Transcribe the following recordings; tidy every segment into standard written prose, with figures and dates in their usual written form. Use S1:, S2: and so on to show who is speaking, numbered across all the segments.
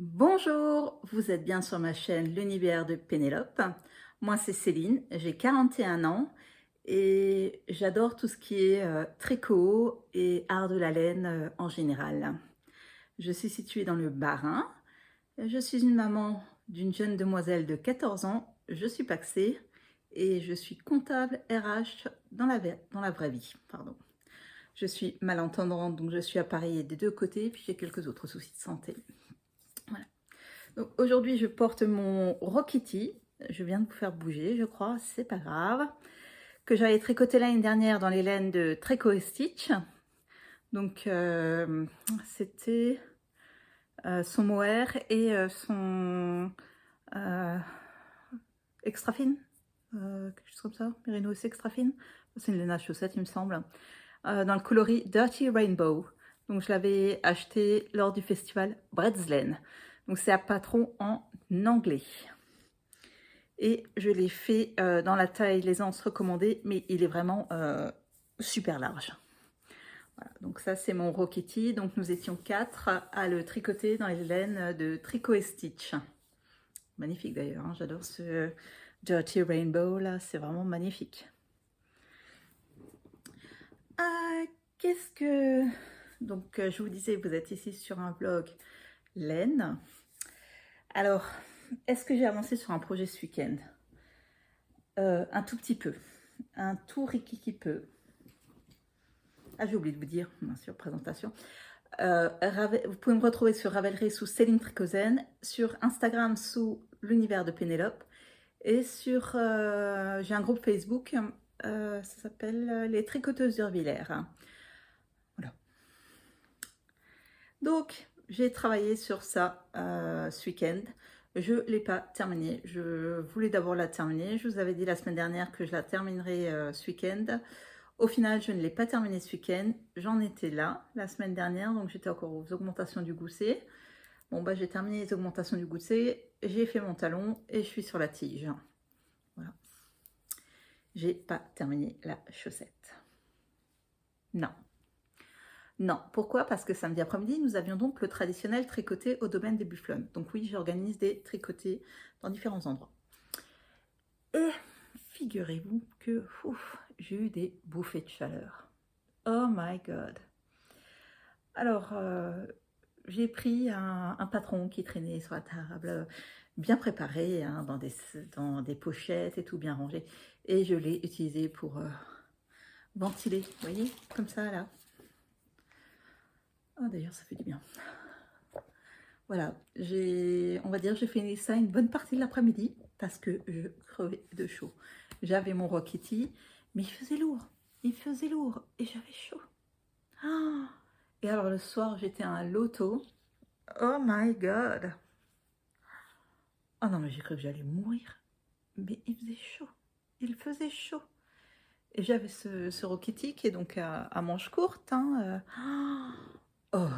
S1: Bonjour, vous êtes bien sur ma chaîne L'univers de Pénélope. Moi c'est Céline, j'ai 41 ans et j'adore tout ce qui est tricot et art de la laine en général. Je suis située dans le Bas-Rhin. Je suis une maman d'une jeune demoiselle de 14 ans. Je suis pacsée et je suis comptable RH dans la vraie vie. Pardon. Je suis malentendante, donc je suis appareillée des deux côtés, puis j'ai quelques autres soucis de santé. Voilà. Donc aujourd'hui, je porte mon Rokiti. Je viens de vous faire bouger, je crois, c'est pas grave. Que j'avais tricoté l'année dernière dans les laines de Tricot et Stitch. Donc c'était son mohair et son extra fine. Quelque chose comme ça, Merino extra fine. C'est une laine à chaussettes, il me semble. Dans le coloris Dirty Rainbow. Donc je l'avais acheté lors du festival Bretzlen. Donc c'est un patron en anglais. Et je l'ai fait dans la taille l'aisance recommandée, mais il est vraiment super large. Voilà, donc ça c'est mon Rokiti. Donc nous étions 4 à le tricoter dans les laines de Tricot et Stitch. Magnifique d'ailleurs, hein, j'adore ce Dirty Rainbow là, c'est vraiment magnifique. Qu'est-ce que... Donc je vous disais, vous êtes ici sur un blog laine. Alors, est-ce que j'ai avancé sur un projet ce week-end? Un tout petit peu. Un tout rikiki peu. Ah, j'ai oublié de vous dire, bien sûr, présentation. Vous pouvez me retrouver sur Ravelry sous Céline Tricozen, sur Instagram sous l'univers de Pénélope, et sur j'ai un groupe Facebook, ça s'appelle Les Tricoteuses d'Urvillers. Voilà. Donc, j'ai travaillé sur ça ce week-end. Je ne l'ai pas terminé. Je voulais d'abord la terminer. Je vous avais dit la semaine dernière que je la terminerai ce week-end. Au final, je ne l'ai pas terminé ce week-end. J'en étais là la semaine dernière, donc j'étais encore aux augmentations du gousset. Bon, bah, j'ai terminé les augmentations du gousset, j'ai fait mon talon et je suis sur la tige. Voilà. J'ai pas terminé la chaussette. Non. Non. Pourquoi? Parce que samedi après-midi, nous avions donc le traditionnel tricoté au domaine des Bufflons. Donc oui, j'organise des tricotés dans différents endroits. Et figurez-vous que j'ai eu des bouffées de chaleur. Oh my god. Alors, j'ai pris un patron qui traînait sur la table, bien préparé, hein, dans des pochettes et tout bien rangé. Et je l'ai utilisé pour ventiler, vous voyez, comme ça là. Oh, d'ailleurs, ça fait du bien. Voilà, on va dire, j'ai fait ça une bonne partie de l'après-midi parce que je crevais de chaud. J'avais mon Rokiti, mais il faisait lourd. Il faisait lourd et j'avais chaud. Ah, et alors le soir, j'étais à un loto. Oh my god! Oh non, mais j'ai cru que j'allais mourir. Mais il faisait chaud. Il faisait chaud. Et j'avais ce Rokiti qui est donc à manches courtes. Hein, oh.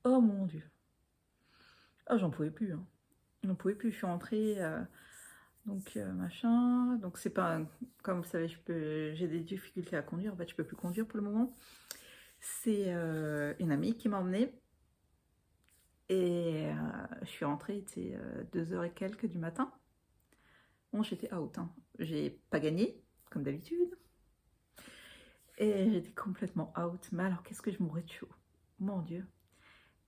S1: Oh mon Dieu. Oh, j'en pouvais plus. Hein. J'en pouvais plus. Je suis rentrée. Donc, machin. Donc, c'est pas. Comme vous savez, j'ai des difficultés à conduire. En fait, je peux plus conduire pour le moment. C'est une amie qui m'a emmenée. Et je suis rentrée, il était 2h et quelques du matin. Bon, j'étais out. Hein. J'ai pas gagné, comme d'habitude. Et j'étais complètement out. Mais alors, qu'est-ce que je mourrais de chaud. Mon Dieu.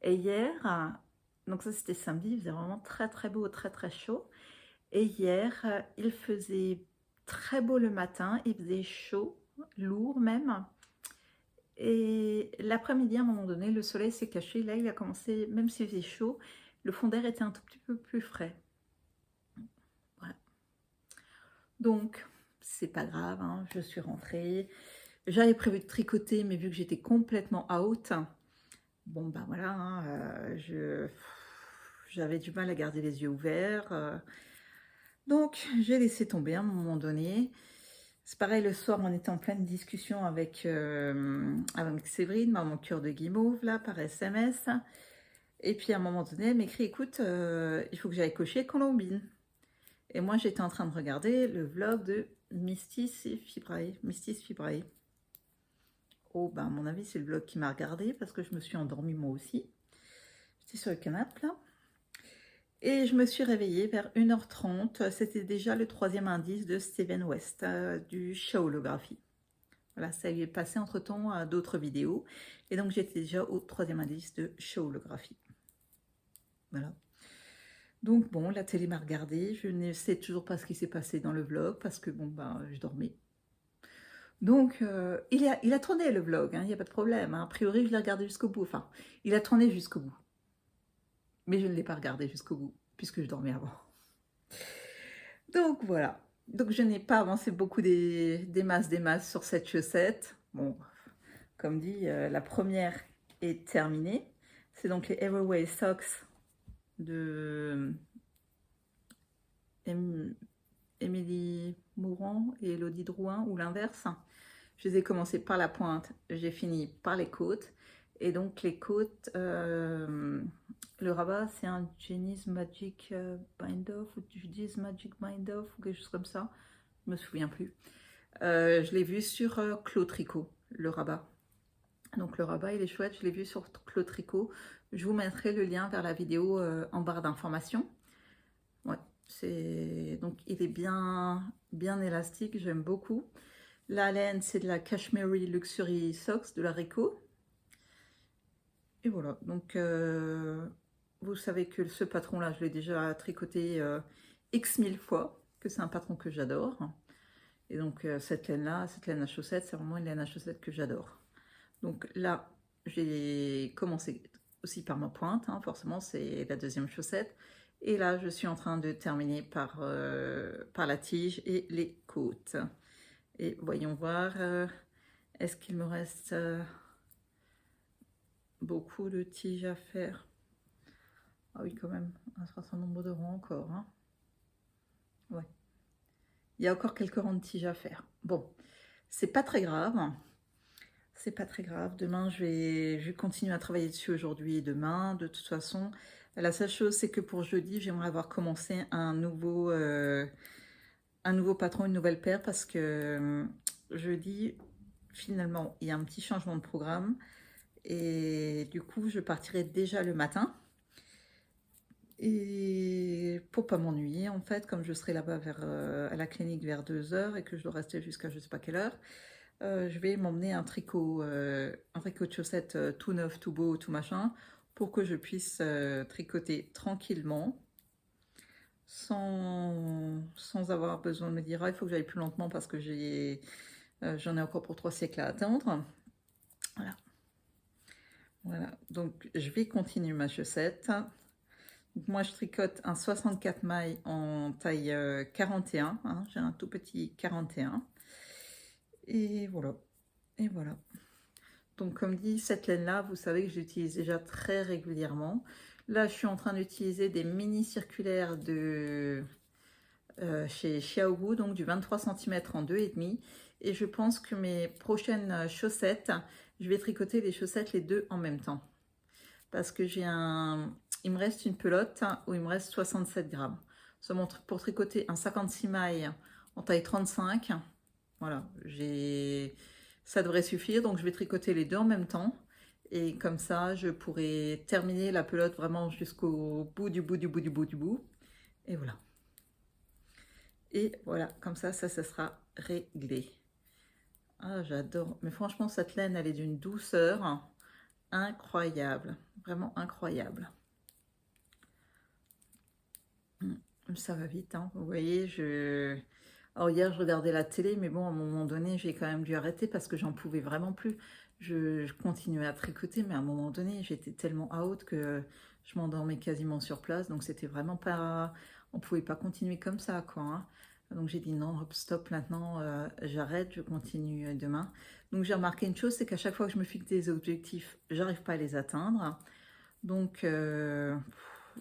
S1: Et hier, donc ça c'était samedi, il faisait vraiment très très beau, très très chaud. Et hier, il faisait très beau le matin, il faisait chaud, lourd même. Et l'après-midi, à un moment donné, le soleil s'est caché. Là, il a commencé, même s'il faisait chaud, le fond d'air était un tout petit peu plus frais. Voilà. Donc, c'est pas grave, hein, je suis rentrée. J'avais prévu de tricoter, mais vu que j'étais complètement out, bon ben voilà, hein, j'avais du mal à garder les yeux ouverts. Donc, j'ai laissé tomber à un moment donné. C'est pareil, le soir, on était en pleine discussion avec Séverine, maman cœur de guimauve, là, par SMS. Et puis, à un moment donné, elle m'écrit, écoute, il faut que j'aille cocher Colombine. Et moi, j'étais en train de regarder le vlog de Mistis et Fibrae. Mistis Fibrae. Oh, ben, à mon avis, c'est le vlog qui m'a regardé parce que je me suis endormie moi aussi. J'étais sur le canapé, là. Et je me suis réveillée vers 1h30. C'était déjà le 3e indice de Steven West, du Shawlographie. Voilà, ça lui est passé entre-temps à d'autres vidéos. Et donc, j'étais déjà au 3e indice de Shawlographie. Voilà. Donc, bon, la télé m'a regardée. Je ne sais toujours pas ce qui s'est passé dans le vlog parce que, bon, ben, je dormais. Donc, il a tourné le vlog, il n'y a pas de problème. Hein. A priori, je l'ai regardé jusqu'au bout. Enfin, il a tourné jusqu'au bout. Mais je ne l'ai pas regardé jusqu'au bout, puisque je dormais avant. Donc, voilà. Donc, je n'ai pas avancé beaucoup des masses sur cette chaussette. Bon, comme dit, la première est terminée. C'est donc les Everway Socks de Émilie Mourant et Elodie Drouin, ou l'inverse. Je les ai commencé par la pointe, j'ai fini par les côtes. Et donc les côtes, le rabat, c'est un Jenny's Magic Bind Off, ou Judy's Magic Bind Off, ou quelque chose comme ça. Je me souviens plus. Je l'ai vu sur Clos Tricot, le rabat. Donc le rabat, il est chouette, je l'ai vu sur Clos Tricot. Je vous mettrai le lien vers la vidéo en barre d'informations. Ouais, donc il est bien élastique, j'aime beaucoup. La laine, c'est de la Cashmere Luxury Socks de la Rico. Et voilà, donc vous savez que ce patron-là, je l'ai déjà tricoté X mille fois, que c'est un patron que j'adore. Et donc cette laine-là, cette laine à chaussettes, c'est vraiment une laine à chaussettes que j'adore. Donc là, j'ai commencé aussi par ma pointe, hein, forcément, c'est la deuxième chaussette. Et là, je suis en train de terminer par la tige et les côtes. Et voyons voir, est-ce qu'il me reste beaucoup de tiges à faire? Ah oui, quand même, un certain nombre de rangs encore. Hein. Ouais. Il y a encore quelques rangs de tiges à faire. Bon, c'est pas très grave. C'est pas très grave. Demain, je vais continuer à travailler dessus aujourd'hui et demain. De toute façon, la seule chose, c'est que pour jeudi, j'aimerais avoir commencé un nouveau patron, une nouvelle paire, parce que jeudi, finalement, il y a un petit changement de programme. Et du coup, je partirai déjà le matin. Et pour pas m'ennuyer, en fait, comme je serai là-bas à la clinique vers 2h et que je dois rester jusqu'à je sais pas quelle heure, je vais m'emmener un tricot de chaussettes tout neuf, tout beau, tout machin, pour que je puisse tricoter tranquillement, sans avoir besoin de me dire, ah, il faut que j'aille plus lentement parce que j'en ai encore pour 3 siècles à attendre. Voilà. Voilà, donc je vais continuer ma chaussette. Donc, moi, je tricote un 64 mailles en taille 41. Hein, j'ai un tout petit 41. Et voilà. Et voilà. Donc, comme dit, cette laine-là, vous savez que j'utilise déjà très régulièrement. Là, je suis en train d'utiliser des mini circulaires de chez Xiaogu, donc du 23 cm en 2,5. Et je pense que mes prochaines chaussettes, je vais tricoter les chaussettes les deux en même temps. Parce que il me reste une pelote où il me reste 67 grammes. Pour tricoter un 56 mailles en taille 35, voilà, ça devrait suffire. Donc je vais tricoter les deux en même temps. Et comme ça, je pourrai terminer la pelote vraiment jusqu'au bout du bout du bout du bout du bout. Et voilà. Et voilà, comme ça sera réglé. Ah, j'adore. Mais franchement, cette laine, elle est d'une douceur incroyable. Vraiment incroyable. Ça va vite, hein. Vous voyez, alors hier, je regardais la télé, mais bon, à un moment donné, j'ai quand même dû arrêter parce que j'en pouvais vraiment plus. Je continuais à tricoter, mais à un moment donné, j'étais tellement out que je m'endormais quasiment sur place. Donc, c'était vraiment pas... On pouvait pas continuer comme ça, quoi. Hein. Donc, j'ai dit non, hop, stop, maintenant, j'arrête, je continue demain. Donc, j'ai remarqué une chose, c'est qu'à chaque fois que je me fixe des objectifs, j'arrive pas à les atteindre. Donc,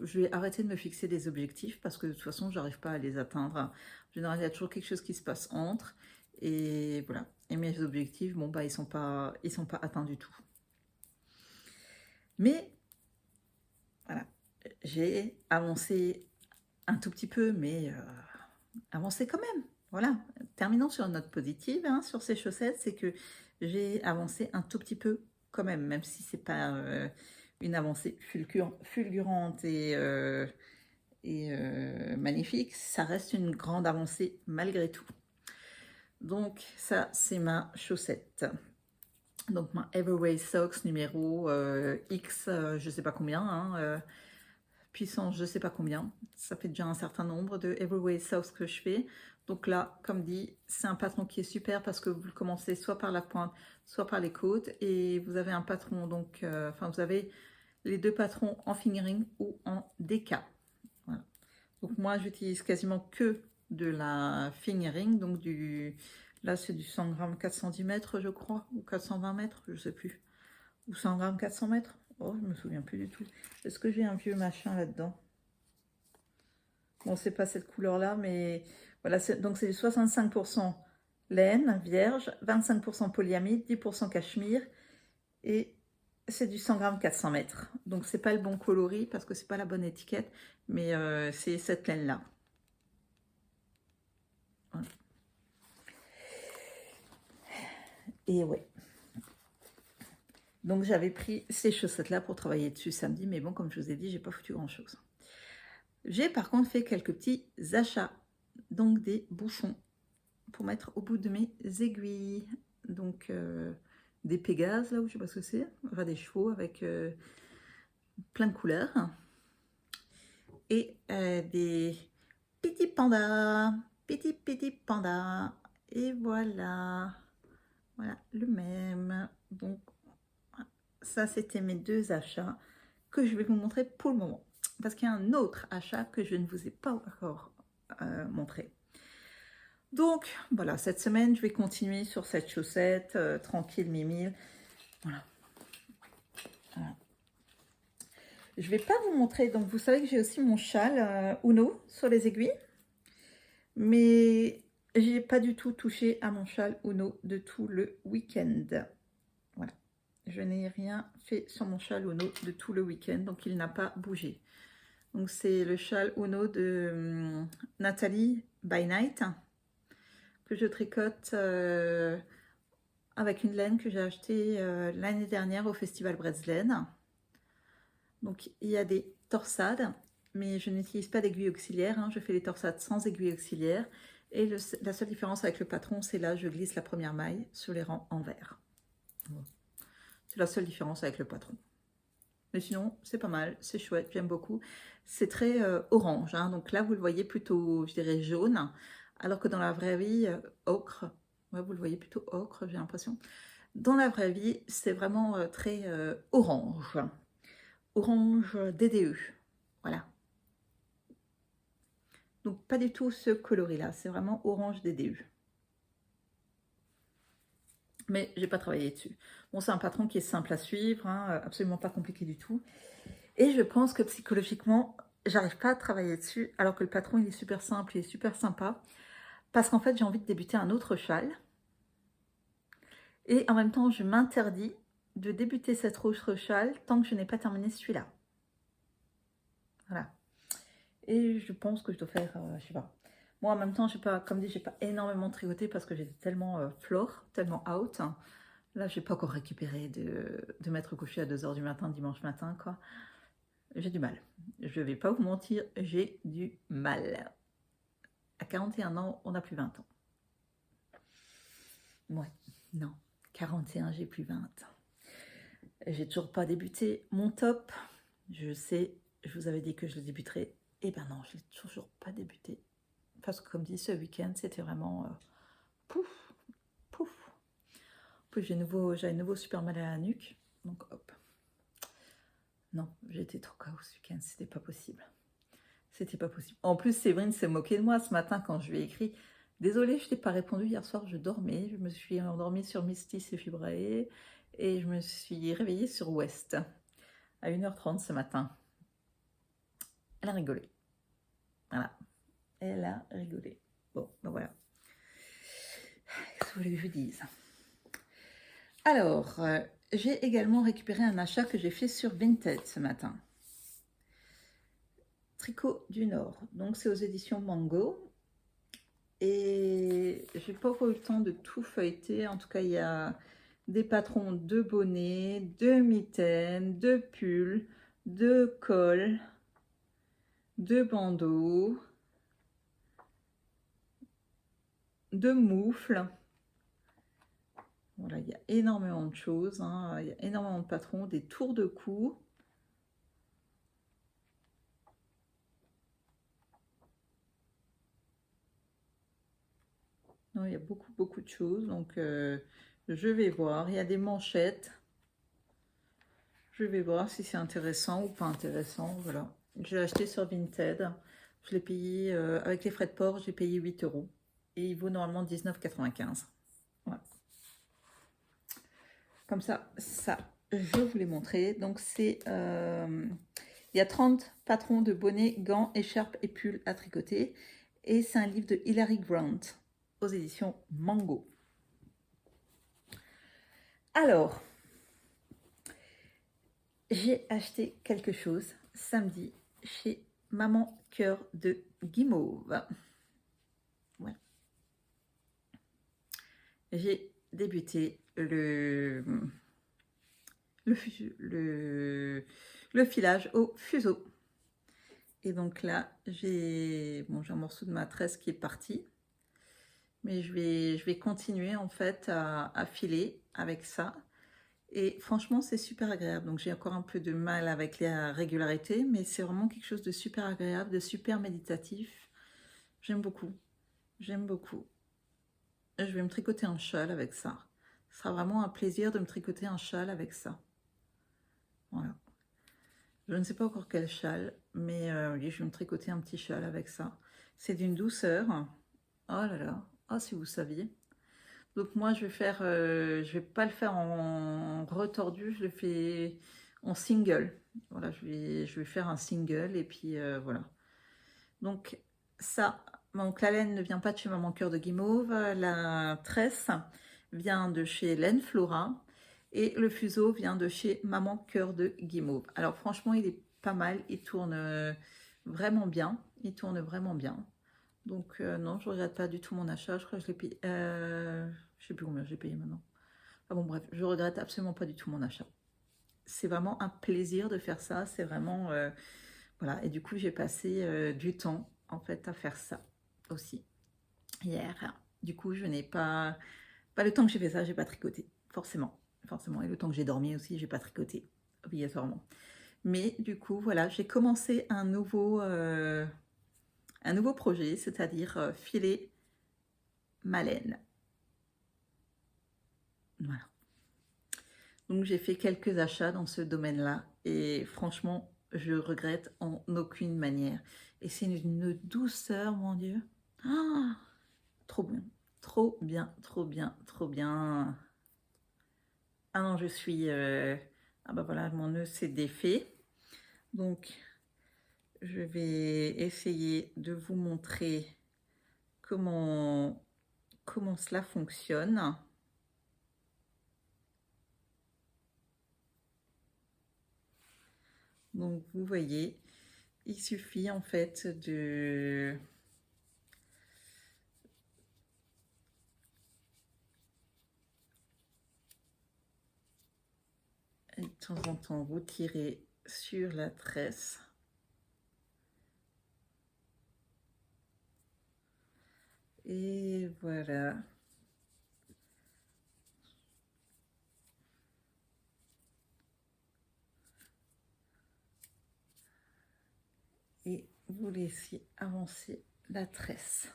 S1: je vais arrêter de me fixer des objectifs parce que de toute façon, j'arrive pas à les atteindre. En général, il y a toujours quelque chose qui se passe entre. Et voilà. Et mes objectifs, bon, bah, ils sont pas atteints du tout. Mais, voilà. J'ai avancé un tout petit peu, mais avancé quand même. Voilà. Terminons sur une note positive hein, sur ces chaussettes, c'est que j'ai avancé un tout petit peu quand même si c'est pas... une avancée fulgurante et magnifique, ça reste une grande avancée malgré tout. Donc ça, c'est ma chaussette. Donc ma Everway Socks numéro X, je sais pas combien, hein, puissance je sais pas combien. Ça fait déjà un certain nombre de Everway Socks que je fais. Donc là, comme dit, c'est un patron qui est super parce que vous le commencez soit par la pointe, soit par les côtes. Et vous avez un patron, donc, enfin vous avez les deux patrons en fingering ou en DK. Voilà. Donc moi, j'utilise quasiment que de la fingering, donc là c'est du 100 grammes 410 mètres je crois, ou 420 mètres, je sais plus, ou 100 grammes 400 mètres, oh je me souviens plus du tout. Est-ce que j'ai un vieux machin là-dedans? Bon, c'est pas cette couleur là, mais voilà, donc c'est du 65% laine vierge, 25% polyamide, 10% cachemire, et c'est du 100 grammes 400 mètres. Donc c'est pas le bon coloris parce que c'est pas la bonne étiquette, mais c'est cette laine là. Voilà. Et ouais. Donc j'avais pris ces chaussettes là pour travailler dessus samedi, mais bon, comme je vous ai dit, j'ai pas foutu grand chose. J'ai par contre fait quelques petits achats, donc des bouchons pour mettre au bout de mes aiguilles. Donc des Pégases là, où je sais pas ce que c'est, enfin des chevaux avec plein de couleurs. Et des petits pandas, petits pandas. Et voilà, voilà le même. Donc ça, c'était mes deux achats que je vais vous montrer pour le moment. Parce qu'il y a un autre achat que je ne vous ai pas encore montré. Donc, voilà, cette semaine, je vais continuer sur cette chaussette, tranquille, mimile. Voilà. Voilà. Je ne vais pas vous montrer, donc vous savez que j'ai aussi mon châle Uno sur les aiguilles. Mais j'ai pas du tout touché à mon châle Uno de tout le week-end. Voilà. Je n'ai rien fait sur mon châle Uno de tout le week-end, donc il n'a pas bougé. Donc c'est le châle Uno de Nathalie by Night que je tricote avec une laine que j'ai achetée l'année dernière au Festival Breslen. Donc il y a des torsades, mais je n'utilise pas d'aiguille auxiliaire, hein. Je fais les torsades sans aiguille auxiliaire. Et la seule différence avec le patron, c'est là, je glisse la première maille sur les rangs envers. C'est la seule différence avec le patron. Mais sinon, c'est pas mal, c'est chouette, j'aime beaucoup. C'est très orange, hein. Donc là, vous le voyez plutôt, je dirais, jaune. Alors que dans la vraie vie, ocre. Ouais, vous le voyez plutôt ocre, j'ai l'impression. Dans la vraie vie, c'est vraiment très orange. Orange DDE. Voilà. Donc pas du tout ce coloris-là, c'est vraiment orange DDE. Mais j'ai pas travaillé dessus. Bon, c'est un patron qui est simple à suivre, hein, absolument pas compliqué du tout. Et je pense que psychologiquement, j'arrive pas à travailler dessus, alors que le patron, il est super simple, il est super sympa. Parce qu'en fait, j'ai envie de débuter un autre châle. Et en même temps, je m'interdis de débuter cet autre châle tant que je n'ai pas terminé celui-là. Voilà. Et je pense que je dois faire, je sais pas. Moi, en même temps, j'ai pas, comme dit, j'ai pas énormément tricoté parce que j'étais tellement flore, tellement out. Là, j'ai pas encore récupéré de m'être couché à 2 h du matin, dimanche matin, quoi. J'ai du mal. Je vais pas vous mentir, j'ai du mal. À 41 ans, on n'a plus 20 ans. Ouais, non. 41, j'ai plus 20. J'ai toujours pas débuté mon top. Je sais, je vous avais dit que je le débuterais. Et ben non, je l'ai toujours pas débuté. Parce que comme dit, ce week-end, c'était vraiment pouf, pouf. En plus, j'ai un nouveau super mal à la nuque. Donc hop. Non, j'étais trop KO ce week-end, c'était pas possible. C'était pas possible. En plus, Séverine s'est moquée de moi ce matin quand je lui ai écrit. Désolée, je t'ai pas répondu hier soir, je dormais. Je me suis endormie sur Mystis et Fibrae. Et je me suis réveillée sur West à 1 h 30 ce matin. Elle a rigolé. Voilà. Elle a rigolé. Bon, ben voilà. Qu'est-ce que vous voulez que je vous dise? Alors, j'ai également récupéré un achat que j'ai fait sur Vinted ce matin. Tricot du Nord. Donc, c'est aux éditions Mango. Et j'ai pas encore eu le temps de tout feuilleter. En tout cas, il y a des patrons de bonnets, de mitaines, de pulls, de cols. de bandeaux, de moufles. Voilà, il y a énormément de choses, hein. Il y a énormément de patrons, des tours de cou. Non, il y a beaucoup de choses, donc je vais voir. Il y a des manchettes. Je vais voir si c'est intéressant ou pas intéressant. Voilà. J'ai acheté sur Vinted. Je l'ai payé, avec les frais de port, j'ai payé 8 euros. Et il vaut normalement 19,95. Voilà. Comme ça, je vous l'ai montré. Donc, c'est... il y a 30 patrons de bonnets, gants, écharpes et pulls à tricoter. Et c'est un livre de Hilary Grant aux éditions Mango. Alors, j'ai acheté quelque chose samedi chez Maman Cœur de Guimauve. Ouais. J'ai débuté le filage au fuseau. Et donc là, j'ai un morceau de ma tresse qui est parti. Mais je vais continuer en fait à filer avec ça. Et franchement, c'est super agréable. Donc j'ai encore un peu de mal avec la régularité, mais c'est vraiment quelque chose de super agréable, de super méditatif. J'aime beaucoup. J'aime beaucoup. Je vais me tricoter un châle avec ça. Ce sera vraiment un plaisir de me tricoter un châle avec ça. Voilà. Je ne sais pas encore quel châle, mais oui, je vais me tricoter un petit châle avec ça. C'est d'une douceur. Oh là là. Oh, si vous saviez. Donc moi, je vais pas le faire en retordu, je le fais en single. Voilà, je vais faire un single et puis voilà. Donc ça, donc la laine ne vient pas de chez Maman Cœur de Guimauve, la tresse vient de chez Laine Flora et le fuseau vient de chez Maman Cœur de Guimauve. Alors franchement, il est pas mal, il tourne vraiment bien, il tourne vraiment bien. Donc non, je regrette pas du tout mon achat. Je crois que je l'ai payé. Je sais plus combien j'ai payé maintenant. Ah bon, bref, je regrette absolument pas du tout mon achat. C'est vraiment un plaisir de faire ça. C'est vraiment voilà. Et du coup, j'ai passé du temps en fait à faire ça aussi hier. Du coup, je n'ai pas le temps que j'ai fait ça, j'ai pas tricoté forcément, forcément. Et le temps que j'ai dormi aussi, j'ai pas tricoté obligatoirement. Mais du coup, voilà, j'ai commencé un nouveau projet, c'est-à-dire filer ma laine. Voilà. Donc j'ai fait quelques achats dans ce domaine-là et franchement, je regrette en aucune manière. Et c'est une douceur, mon Dieu. Ah, trop bien, trop bien, trop bien, trop bien. Ah non, je suis... Ah bah voilà, mon nœud s'est défait. Donc, je vais essayer de vous montrer comment cela fonctionne. Donc, vous voyez, il suffit en fait de de temps en temps vous tirez sur la tresse. Et voilà. Et vous laissez avancer la tresse.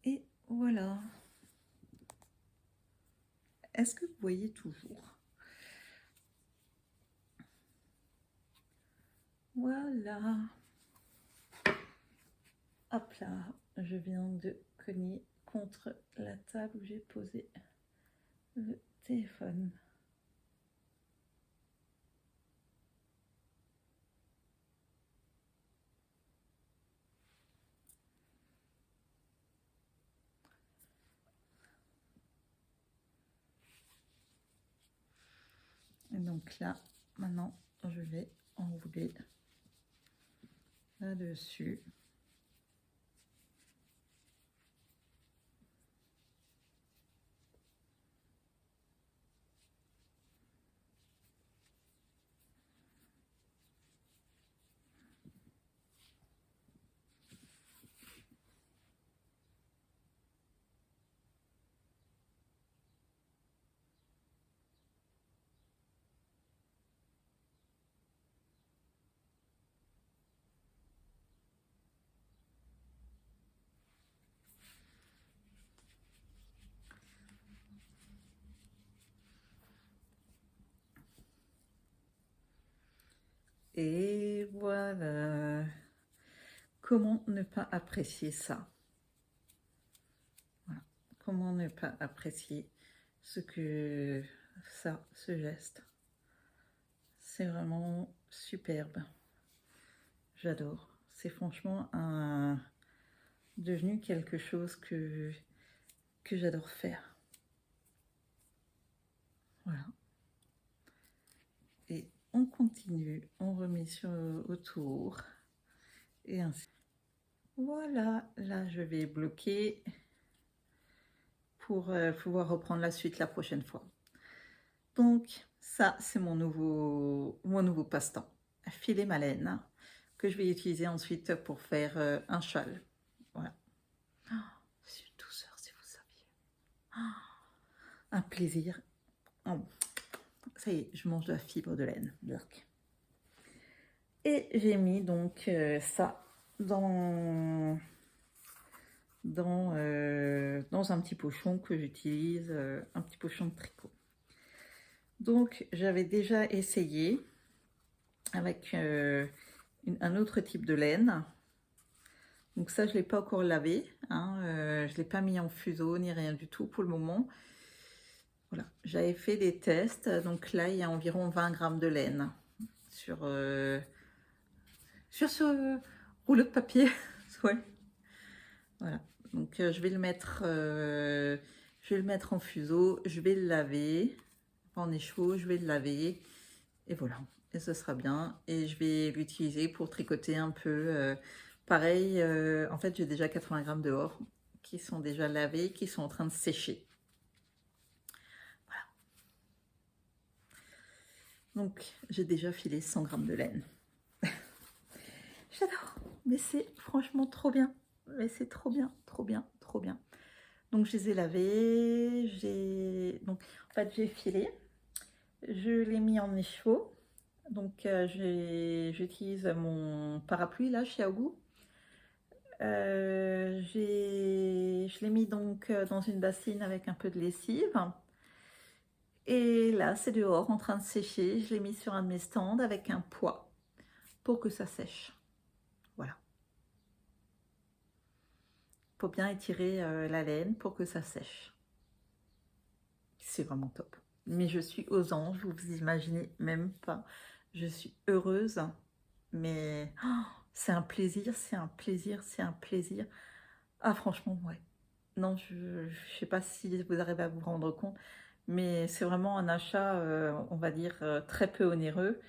S1: Et voilà. Est-ce que vous voyez toujours? Voilà. Hop là, je viens de cogner contre la table où j'ai posé le téléphone. Et donc là, maintenant, je vais enrouler là-dessus. Et voilà. Comment ne pas apprécier ça? Voilà. Comment ne pas apprécier ce geste? C'est vraiment superbe. J'adore. C'est franchement devenu quelque chose que j'adore faire. Voilà. Et on continue, on remet autour. Et ainsi. Voilà, là je vais bloquer pour pouvoir reprendre la suite la prochaine fois. Donc ça c'est mon nouveau passe-temps, filer ma laine, que je vais utiliser ensuite pour faire un châle. Voilà. Oh, c'est une douceur si vous saviez. Oh, un plaisir. Oh, ça y est, je mange de la fibre de laine. Et j'ai mis donc ça dans un petit pochon que j'utilise, un petit pochon de tricot. Donc j'avais déjà essayé avec un autre type de laine. Donc ça je ne l'ai pas encore lavé, hein, je ne l'ai pas mis en fuseau ni rien du tout pour le moment. Voilà, j'avais fait des tests, donc là il y a environ 20 grammes de laine sur ce rouleau de papier. Ouais. Voilà, donc je vais le mettre en fuseau, je vais le laver en écheveau, je vais le laver et voilà, et ce sera bien. Et je vais l'utiliser pour tricoter un peu. Pareil, en fait j'ai déjà 80 grammes dehors qui sont déjà lavés, qui sont en train de sécher. Voilà. Donc j'ai déjà filé 100 grammes de laine. J'adore, mais c'est franchement trop bien. Mais c'est trop bien, trop bien, trop bien. Donc je les ai lavés, donc en fait j'ai filé, je l'ai mis en écheveau. Donc j'utilise mon parapluie là chez Aougou. Je l'ai mis donc dans une bassine avec un peu de lessive. Et là c'est dehors en train de sécher. Je l'ai mis sur un de mes stands avec un poids pour que ça sèche. Voilà. Il faut bien étirer la laine pour que ça sèche. C'est vraiment top. Mais je suis aux anges, vous imaginez même pas. Je suis heureuse, mais oh, c'est un plaisir, c'est un plaisir, c'est un plaisir. Ah franchement, ouais. Non, je sais pas si vous arrivez à vous rendre compte, mais c'est vraiment un achat, on va dire, très peu onéreux.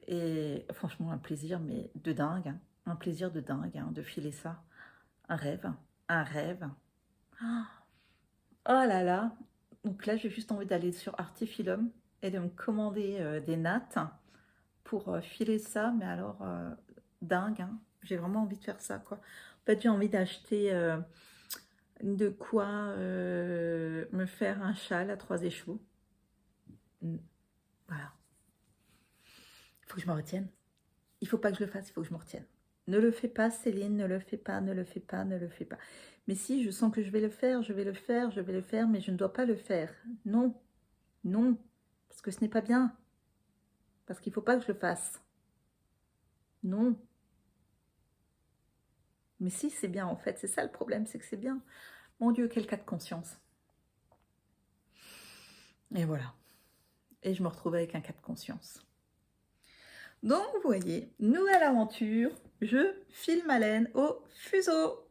S1: Et franchement, un plaisir, mais de dingue. Hein. Un plaisir de dingue, hein, de filer ça. Un rêve, un rêve. Oh là là. Donc là, j'ai juste envie d'aller sur Artifilum et de me commander des nattes pour filer ça. Mais alors, dingue, hein. J'ai vraiment envie de faire ça, quoi. En fait, j'ai envie d'acheter de quoi me faire un châle à 3 écheveaux. Voilà. Il faut que je me retienne. Il faut pas que je le fasse, il faut que je me retienne. Ne le fais pas, Céline, ne le fais pas, ne le fais pas, ne le fais pas. Mais si, je sens que je vais le faire, je vais le faire, je vais le faire, mais je ne dois pas le faire. Non, non, parce que ce n'est pas bien. Parce qu'il ne faut pas que je le fasse. Non. Mais si, c'est bien en fait, c'est ça le problème, c'est que c'est bien. Mon Dieu, quel cas de conscience. Et voilà. Et je me retrouve avec un cas de conscience. Donc, vous voyez, nouvelle aventure, je file ma laine au fuseau.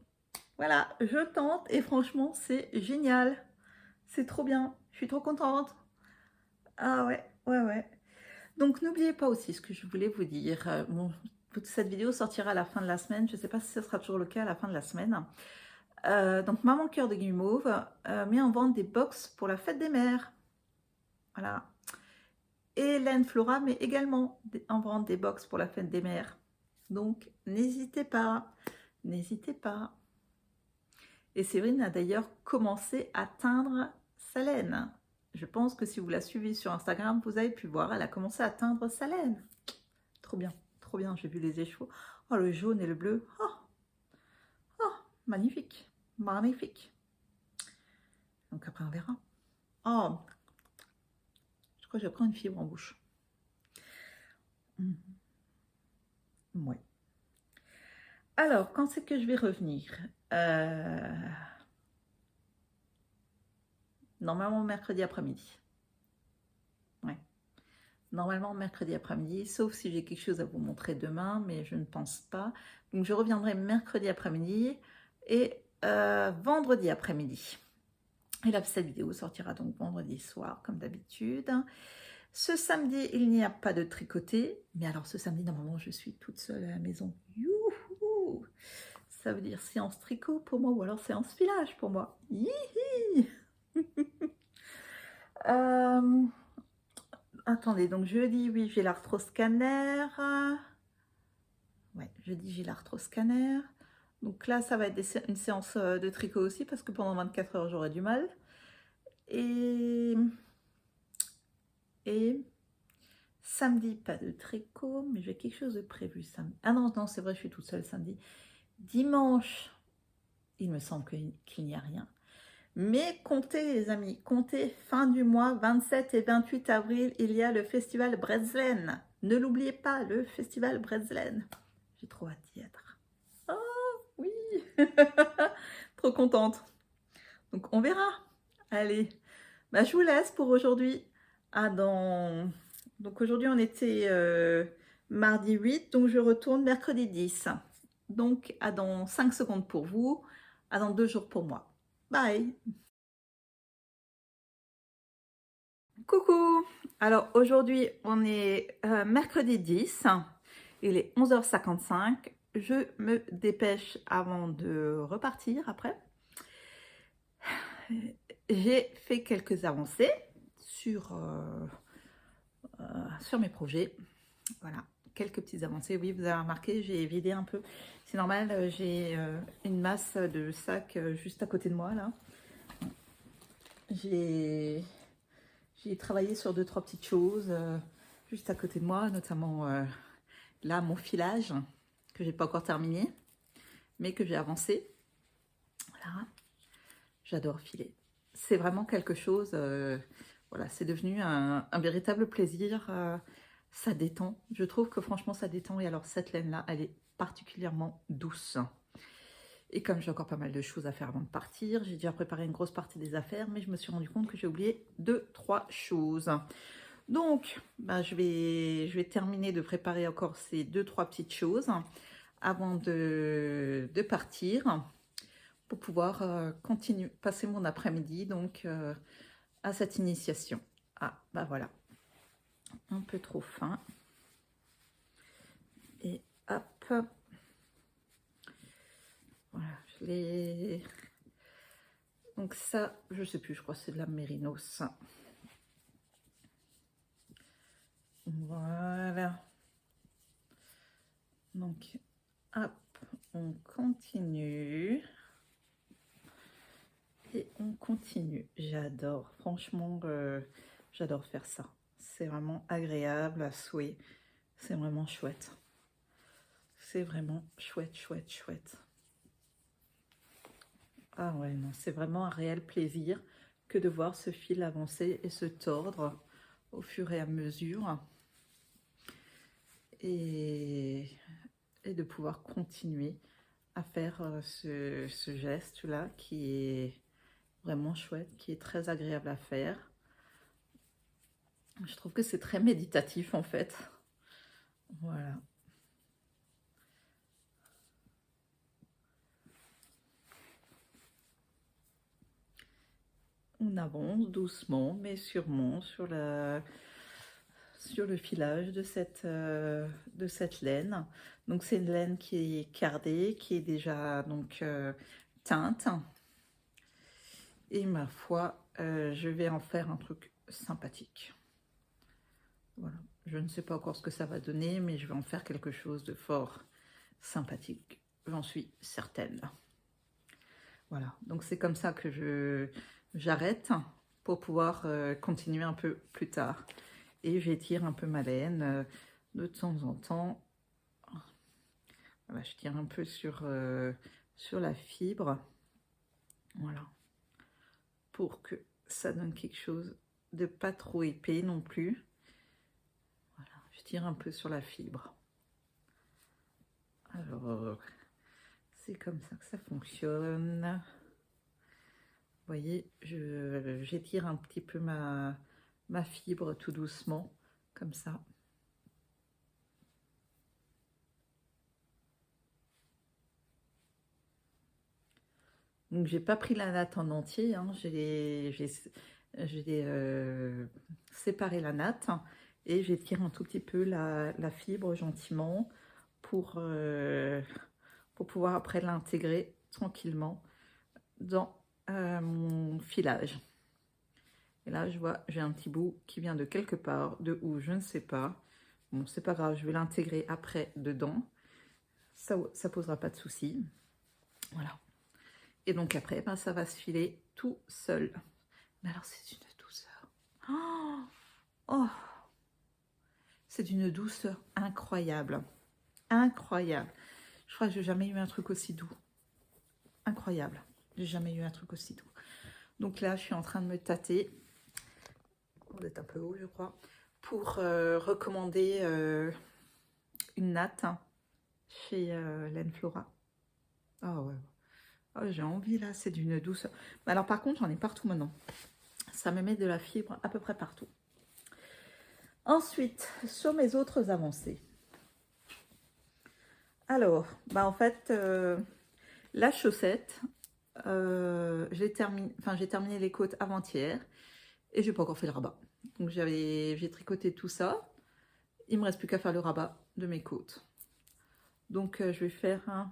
S1: Voilà, je tente et franchement, c'est génial. C'est trop bien, je suis trop contente. Ah ouais, ouais, ouais. Donc n'oubliez pas aussi ce que je voulais vous dire. Bon, cette vidéo sortira à la fin de la semaine. Je ne sais pas si ce sera toujours le cas à la fin de la semaine. Donc Maman Cœur de Guimauve met en vente des box pour la fête des mères. Voilà. Et Hélène Flora met également en vente des box pour la fête des mères. Donc n'hésitez pas. N'hésitez pas. Et Séverine a d'ailleurs commencé à teindre sa laine. Je pense que si vous la suivez sur Instagram, vous avez pu voir, elle a commencé à teindre sa laine. Trop bien, j'ai vu les échos. Oh, le jaune et le bleu. Oh, magnifique, magnifique. Donc après, on verra. Oh, je crois que je prends une fibre en bouche. Ouais. Alors, quand c'est que je vais revenir Normalement, mercredi après-midi. Ouais. Normalement, mercredi après-midi, sauf si j'ai quelque chose à vous montrer demain, mais je ne pense pas. Donc, je reviendrai mercredi après-midi et vendredi après-midi. Et là, cette vidéo sortira donc vendredi soir, comme d'habitude. Ce samedi, il n'y a pas de tricoté. Mais alors, ce samedi, normalement, je suis toute seule à la maison. Youhou! Ça veut dire séance tricot pour moi, ou alors séance filage pour moi. Hihi. Attendez, donc jeudi, oui, j'ai l'arthroscanner. Ouais, jeudi, j'ai l'arthroscanner. Donc là, ça va être une séance de tricot aussi, parce que pendant 24 heures, j'aurai du mal. Et samedi, pas de tricot, mais j'ai quelque chose de prévu samedi. Ah non, c'est vrai, je suis toute seule samedi. Dimanche, il me semble qu'il n'y a rien. Mais comptez, les amis, comptez, fin du mois, 27 et 28 avril, il y a le festival Bretzelen. Ne l'oubliez pas, le festival Bretzelen. J'ai trop hâte d'y être. Oh, oui. Trop contente. Donc, on verra. Allez, bah, je vous laisse pour aujourd'hui. Donc, aujourd'hui, on était mardi 8, donc je retourne mercredi 10. Donc, à dans 5 secondes pour vous, à dans 2 jours pour moi. Bye. Coucou. Alors, aujourd'hui, on est mercredi 10. Il est 11h55. Je me dépêche avant de repartir après. J'ai fait quelques avancées sur mes projets. Voilà, quelques petites avancées. Oui, vous avez remarqué, j'ai vidé un peu. C'est normal, j'ai une masse de sacs juste à côté de moi, là. J'ai travaillé sur 2-3 petites choses juste à côté de moi, notamment là, mon filage, que j'ai pas encore terminé, mais que j'ai avancé. Voilà, j'adore filer. C'est vraiment quelque chose, voilà, c'est devenu un véritable plaisir. Ça détend. Je trouve que franchement, ça détend. Et alors, cette laine-là, elle est particulièrement douce. Et comme j'ai encore pas mal de choses à faire avant de partir, j'ai déjà préparé une grosse partie des affaires, mais je me suis rendu compte que j'ai oublié 2-3 choses. Donc, bah, je vais terminer de préparer encore ces 2-3 petites choses avant de partir pour pouvoir continuer, passer mon après-midi donc à cette initiation. Ah, bah voilà, un peu trop fin. Et hop, voilà, je l'ai. Donc ça, je sais plus, je crois que c'est de la mérinos. Voilà. Donc, hop, on continue. Et on continue. J'adore, franchement, j'adore faire ça. C'est vraiment agréable à souhait. C'est vraiment chouette. C'est vraiment chouette, chouette, chouette. Ah ouais, non, c'est vraiment un réel plaisir que de voir ce fil avancer et se tordre au fur et à mesure. Et de pouvoir continuer à faire ce geste-là qui est vraiment chouette, qui est très agréable à faire. Je trouve que c'est très méditatif en fait. Voilà. On avance doucement mais sûrement sur sur le filage de cette laine. Donc c'est une laine qui est cardée, qui est déjà donc teinte. Et ma foi, je vais en faire un truc sympathique. Voilà, je ne sais pas encore ce que ça va donner, mais je vais en faire quelque chose de fort sympathique. J'en suis certaine. Voilà, donc c'est comme ça que j'arrête pour pouvoir continuer un peu plus tard. Et j'étire un peu ma laine de temps en temps. Voilà, je tire un peu sur la fibre. Voilà, pour que ça donne quelque chose de pas trop épais non plus. Voilà, je tire un peu sur la fibre. Alors, c'est comme ça que ça fonctionne. Vous voyez, j'étire un petit peu ma fibre tout doucement, comme ça. Donc, j'ai pas pris la natte en entier, hein. J'ai séparé la natte et j'étire un tout petit peu la fibre gentiment pour pouvoir après l'intégrer tranquillement dans mon filage. Et là, je vois, j'ai un petit bout qui vient de quelque part, de où, je ne sais pas. Bon, c'est pas grave, je vais l'intégrer après dedans. Ça posera pas de souci. Voilà. Et donc après, ben, ça va se filer tout seul. Mais alors, c'est une douceur. Oh, oh, c'est d'une douceur incroyable. Incroyable. Je crois que j'ai jamais eu un truc aussi doux. Incroyable. J'ai jamais eu un truc aussi doux. Donc là, je suis en train de me tâter. On est un peu haut, je crois. Pour recommander une natte chez Laine Flora. Ah ouais. Oh, j'ai envie là, c'est d'une douceur. Mais alors par contre, j'en ai partout maintenant. Ça me met de la fibre à peu près partout. Ensuite, sur mes autres avancées. Alors, bah en fait, la chaussette, j'ai terminé les côtes avant-hier et j'ai pas encore fait le rabat. Donc j'ai tricoté tout ça. Il me reste plus qu'à faire le rabat de mes côtes. Donc je vais faire un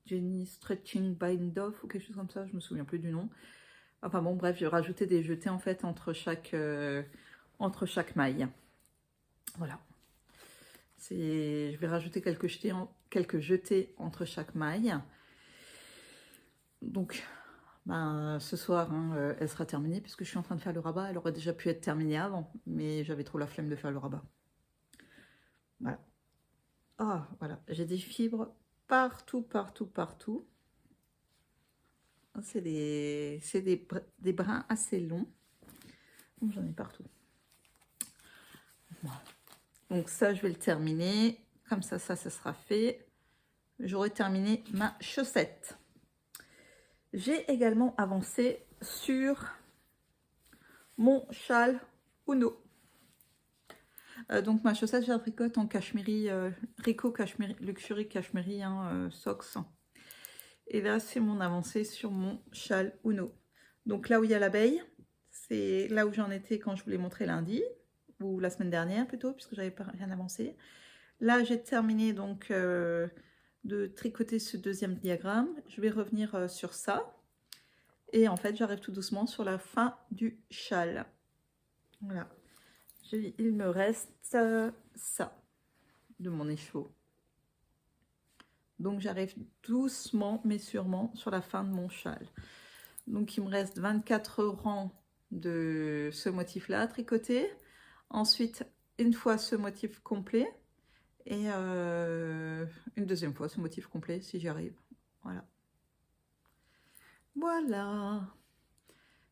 S1: Jenny Stretching Bind Off ou quelque chose comme ça, je me souviens plus du nom. Enfin bon, bref, je vais rajouter des jetés en fait entre chaque maille. Voilà. Je vais rajouter quelques jetés entre chaque maille. Donc, ben, ce soir, hein, elle sera terminée puisque je suis en train de faire le rabat. Elle aurait déjà pu être terminée avant, mais j'avais trop la flemme de faire le rabat. Voilà. Ah, voilà. J'ai des fibres partout, partout, partout. C'est des brins assez longs. J'en ai partout. Voilà. Donc ça, je vais le terminer. Comme ça sera fait. J'aurai terminé ma chaussette. J'ai également avancé sur mon châle Uno. Donc ma chaussette, je la tricote en cachemiri, Rico Cashmere, Luxury Cashmere, Socks. Et là, c'est mon avancée sur mon châle Uno. Donc là où il y a l'abeille, c'est là où j'en étais quand je vous l'ai montré lundi, ou la semaine dernière plutôt, puisque j'avais pas rien avancé. Là, j'ai terminé donc de tricoter ce deuxième diagramme. Je vais revenir sur ça. Et en fait, j'arrive tout doucement sur la fin du châle. Voilà. Il me reste ça de mon écheveau. Donc, j'arrive doucement mais sûrement sur la fin de mon châle. Donc, il me reste 24 rangs de ce motif-là à tricoter. Ensuite, une fois ce motif complet. Et une deuxième fois ce motif complet si j'y arrive. Voilà. Voilà.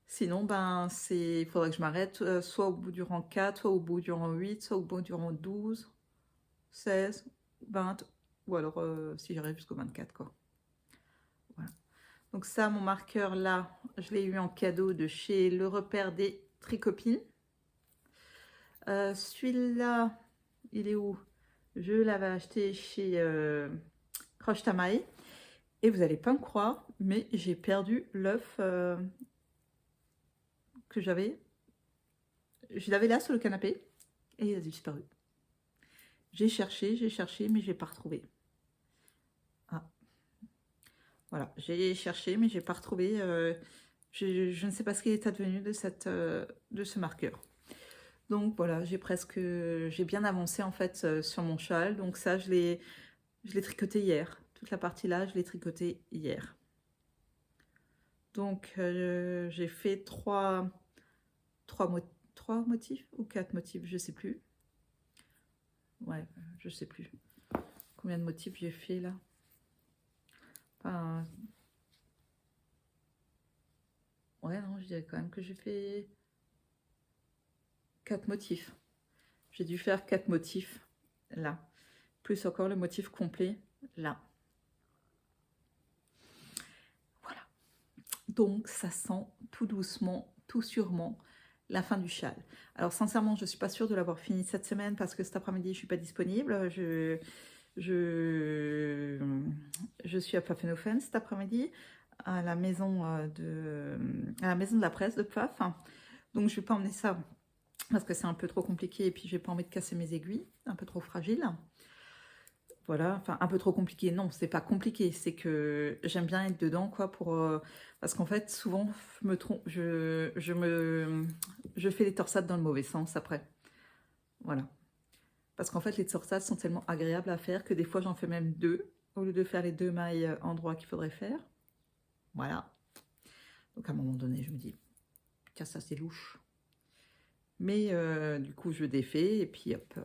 S1: Sinon, ben, il faudrait que je m'arrête soit au bout du rang 4, soit au bout du rang 8, soit au bout du rang 12, 16, 20, ou alors si j'arrive jusqu'au 24, quoi. Voilà. Donc ça, mon marqueur là, je l'ai eu en cadeau de chez Le Repère des Tricopines. Celui-là, il est où? Je l'avais acheté chez Croche Tamae. Et vous n'allez pas me croire, mais j'ai perdu l'œuf que j'avais. Je l'avais là sur le canapé. et il a disparu. J'ai cherché, mais je l'ai pas retrouvé. Ah, voilà, j'ai cherché, mais j'ai pas retrouvé. Je ne sais pas ce qu'il est advenu de ce marqueur. Donc voilà, j'ai bien avancé en fait sur mon châle. Donc ça, je l'ai tricoté hier. Toute la partie là, je l'ai tricoté hier. Donc j'ai fait trois motifs ou 4 motifs, je sais plus. Ouais, je sais plus. Combien de motifs j'ai fait là? Enfin, ouais, non, je dirais quand même que j'ai fait 4 motifs. J'ai dû faire 4 motifs là. Plus encore le motif complet là. Voilà. Donc ça sent tout doucement, tout sûrement la fin du châle. Alors sincèrement, je ne suis pas sûre de l'avoir fini cette semaine parce que cet après-midi, je ne suis pas disponible. Je suis à Pfaffenhofen cet après-midi à la maison de la presse de Pfaff. Donc je vais pas emmener ça parce que c'est un peu trop compliqué et puis j'ai pas envie de casser mes aiguilles, un peu trop fragile. Voilà, enfin un peu trop compliqué. Non, c'est pas compliqué, c'est que j'aime bien être dedans quoi parce qu'en fait souvent je me trompe, je fais les torsades dans le mauvais sens après. Voilà. Parce qu'en fait, les torsades sont tellement agréables à faire que des fois, j'en fais même 2, au lieu de faire les 2 mailles endroits qu'il faudrait faire. Voilà. Donc, à un moment donné, je me dis, tiens, ça, c'est louche. Mais du coup, je défais, et puis hop.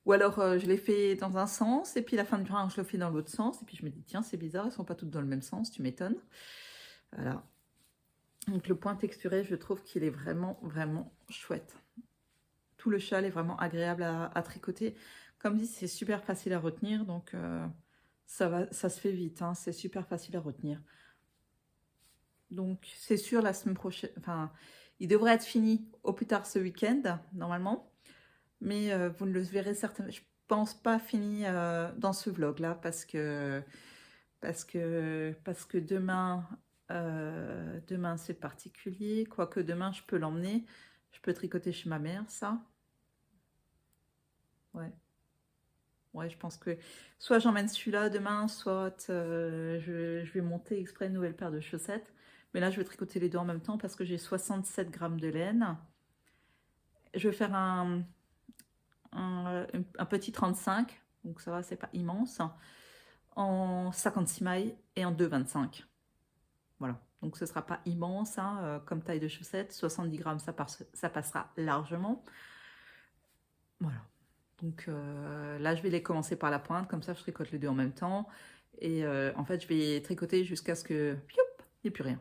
S1: Ou alors, je les fais dans un sens, et puis la fin du brin, je le fais dans l'autre sens, et puis je me dis, tiens, c'est bizarre, elles sont pas toutes dans le même sens, tu m'étonnes. Voilà. Donc, le point texturé, je trouve qu'il est vraiment, vraiment chouette. Tout le châle est vraiment agréable à tricoter. Comme dit, c'est super facile à retenir, donc ça se fait vite, hein, c'est super facile à retenir. Donc c'est sûr, la semaine prochaine, enfin, il devrait être fini au plus tard ce week-end, normalement. Mais vous ne le verrez certainement, je pense pas fini dans ce vlog-là, parce que demain, demain c'est particulier. Quoique demain, je peux l'emmener. Je peux tricoter chez ma mère, ça. Ouais. Ouais, je pense que soit j'emmène celui-là demain, soit je vais monter exprès une nouvelle paire de chaussettes. Mais là, je vais tricoter les deux en même temps parce que j'ai 67 grammes de laine. Je vais faire un petit 35, donc ça va, c'est pas immense, en 56 mailles et en 2,25. Voilà, donc ce sera pas immense hein, comme taille de chaussette. 70 grammes, ça passera largement. Voilà. Donc là, je vais les commencer par la pointe, comme ça je tricote les deux en même temps. Et en fait, je vais tricoter jusqu'à ce que, il n'y ait plus rien.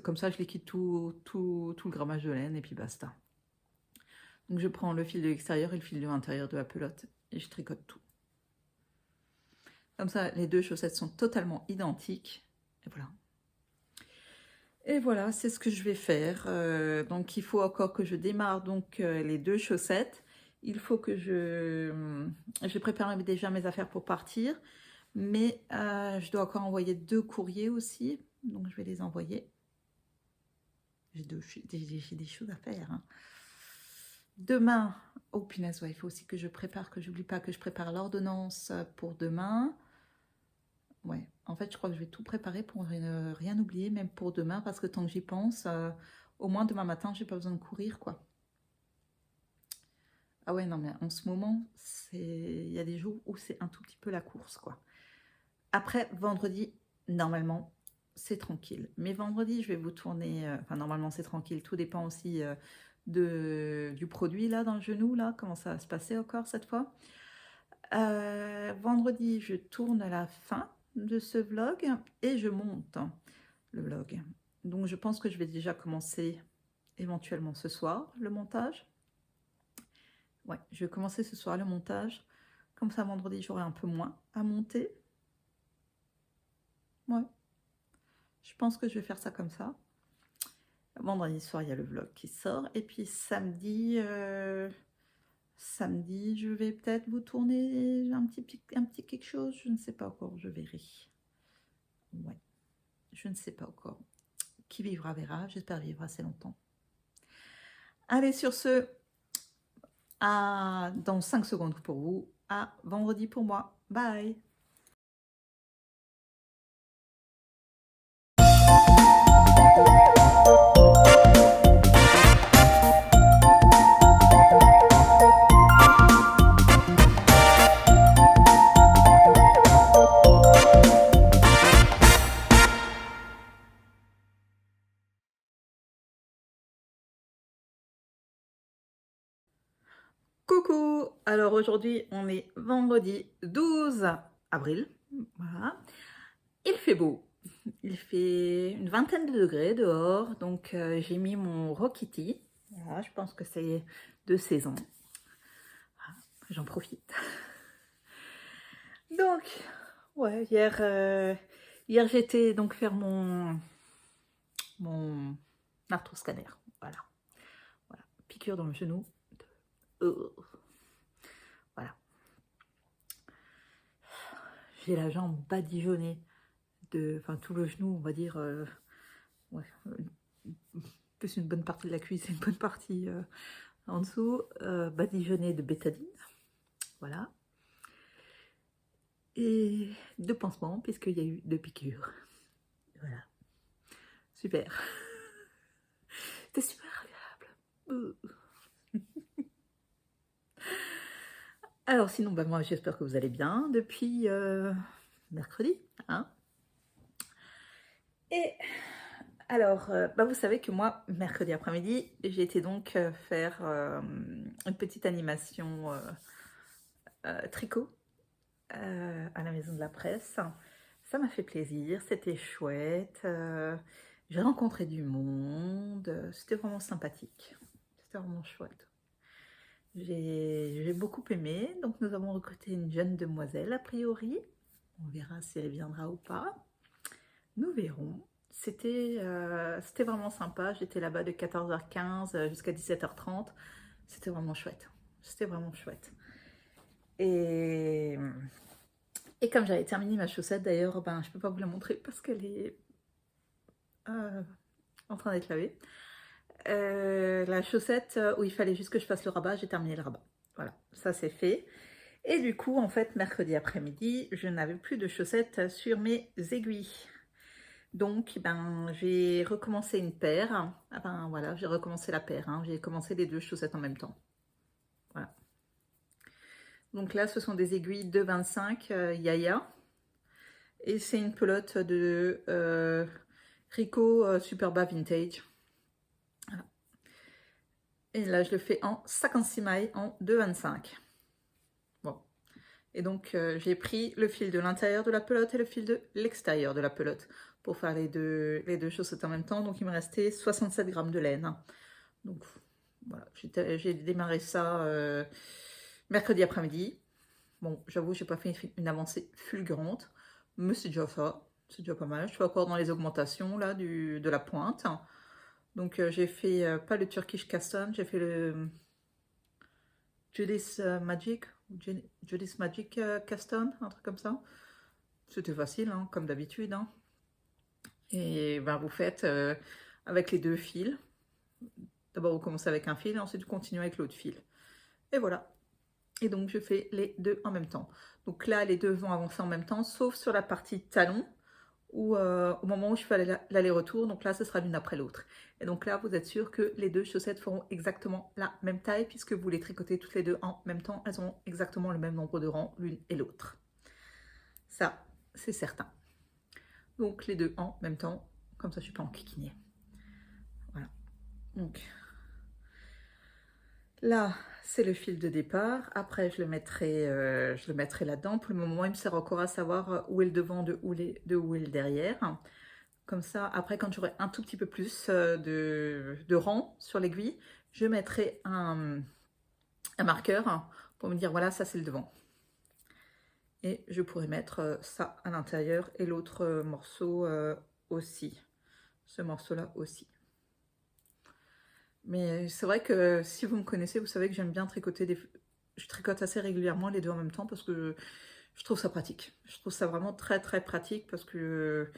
S1: Comme ça, je liquide tout le grammage de laine et puis basta. Donc je prends le fil de l'extérieur et le fil de l'intérieur de la pelote et je tricote tout. Comme ça, les deux chaussettes sont totalement identiques. Et voilà. Et voilà, c'est ce que je vais faire. Donc il faut encore que je démarre donc les deux chaussettes. Il faut que je prépare déjà mes affaires pour partir. Mais je dois encore envoyer 2 courriers aussi. Donc je vais les envoyer. J'ai des choses à faire. Hein. Demain, oh punaise, ouais, il faut aussi que je prépare, que j'oublie pas que je prépare l'ordonnance pour demain. Ouais, en fait, je crois que je vais tout préparer pour ne rien oublier, même pour demain, parce que tant que j'y pense, au moins demain matin, j'ai pas besoin de courir, quoi. Ah ouais, non, mais en ce moment, il y a des jours où c'est un tout petit peu la course, quoi. Après, vendredi, normalement, c'est tranquille. Mais vendredi, je vais vous tourner... Enfin, normalement, c'est tranquille. Tout dépend aussi du produit, là, dans le genou, là. Comment ça va se passer encore, cette fois. Vendredi, je tourne à la fin de ce vlog et je monte le vlog. Donc, je pense que je vais déjà commencer éventuellement ce soir, le montage. Ouais, je vais commencer ce soir le montage. Comme ça, vendredi, j'aurai un peu moins à monter. Ouais. Je pense que je vais faire ça comme ça. Vendredi soir, il y a le vlog qui sort. Et puis samedi, je vais peut-être vous tourner un petit quelque chose. Je ne sais pas encore, je verrai. Ouais, je ne sais pas encore. Qui vivra verra. J'espère vivre assez longtemps. Allez, sur ce, dans 5 secondes pour vous, à vendredi pour moi. Bye. Coucou! Alors aujourd'hui, on est vendredi 12 avril. Voilà. Il fait beau. Il fait une vingtaine de degrés dehors, donc j'ai mis mon Rokiti. Voilà, je pense que c'est de saison. Voilà, j'en profite. Donc, ouais, hier j'étais donc faire mon arthroscanner. Voilà. Voilà. Piqûre dans le genou. Voilà. J'ai la jambe badigeonnée enfin tout le genou, on va dire, ouais, plus une bonne partie de la cuisse et une bonne partie en dessous, badigeonnée de bétadine. Voilà. Et de pansements, puisqu'il y a eu 2 piqûres. Voilà. Super. C'était super agréable. Alors sinon, bah, moi j'espère que vous allez bien depuis mercredi. Hein. Et alors, bah, vous savez que moi, mercredi après-midi, j'ai été donc faire une petite animation tricot à la Maison de la Presse. Ça m'a fait plaisir, c'était chouette. J'ai rencontré du monde, c'était vraiment sympathique. C'était vraiment chouette. J'ai beaucoup aimé, donc nous avons recruté une jeune demoiselle a priori. On verra si elle viendra ou pas. Nous verrons. C'était vraiment sympa. J'étais là-bas de 14h15 jusqu'à 17h30. C'était vraiment chouette. C'était vraiment chouette. Et comme j'avais terminé ma chaussette, d'ailleurs, ben, je ne peux pas vous la montrer parce qu'elle est en train d'être lavée. La chaussette où il fallait juste que je fasse le rabat, j'ai terminé le rabat. Voilà, ça c'est fait. Et du coup, en fait, mercredi après-midi, je n'avais plus de chaussettes sur mes aiguilles. Donc, ben, j'ai recommencé une paire. Ah ben, voilà, j'ai recommencé la paire. Hein. J'ai commencé les 2 chaussettes en même temps. Voilà. Donc là, ce sont des aiguilles de 25 Yaya. Et c'est une pelote de Rico Superba Vintage. Voilà. Et là, je le fais en 56 mailles en 2,25. Bon. Et donc, j'ai pris le fil de l'intérieur de la pelote et le fil de l'extérieur de la pelote pour faire les deux chaussettes en même temps. Donc, il me restait 67 grammes de laine. Donc, voilà, j'ai démarré ça mercredi après-midi. Bon, j'avoue, j'ai pas fait une avancée fulgurante, mais c'est déjà ça. C'est déjà pas mal. Je suis encore dans les augmentations là, de la pointe. Donc, j'ai fait pas le Turkish Custom, j'ai fait le Judy's Magic Custom, un truc comme ça. C'était facile, hein, comme d'habitude. Hein. Et ben, vous faites avec les 2 fils. D'abord, vous commencez avec un fil, et ensuite, vous continuez avec l'autre fil. Et voilà. Et donc, je fais les 2 en même temps. Donc là, les 2 vont avancer en même temps, sauf sur la partie talon, où au moment où je fais l'aller-retour, donc là, ce sera l'une après l'autre. Et donc là, vous êtes sûr que les 2 chaussettes feront exactement la même taille, puisque vous les tricotez toutes les 2 en même temps. Elles ont exactement le même nombre de rangs, l'une et l'autre. Ça, c'est certain. Donc, les 2 en même temps, comme ça, je ne suis pas enquiquinée. Voilà. Donc, là, c'est le fil de départ. Après, je le mettrai là-dedans. Pour le moment, il me sert encore à savoir où est le devant de où est le derrière. Comme ça, après, quand j'aurai un tout petit peu plus de rang sur l'aiguille, je mettrai un marqueur pour me dire, voilà, ça c'est le devant. Et je pourrais mettre ça à l'intérieur et l'autre morceau aussi. Ce morceau-là aussi. Mais c'est vrai que si vous me connaissez, vous savez que j'aime bien tricoter je tricote assez régulièrement les 2 en même temps parce que je trouve ça pratique. Je trouve ça vraiment très très pratique parce que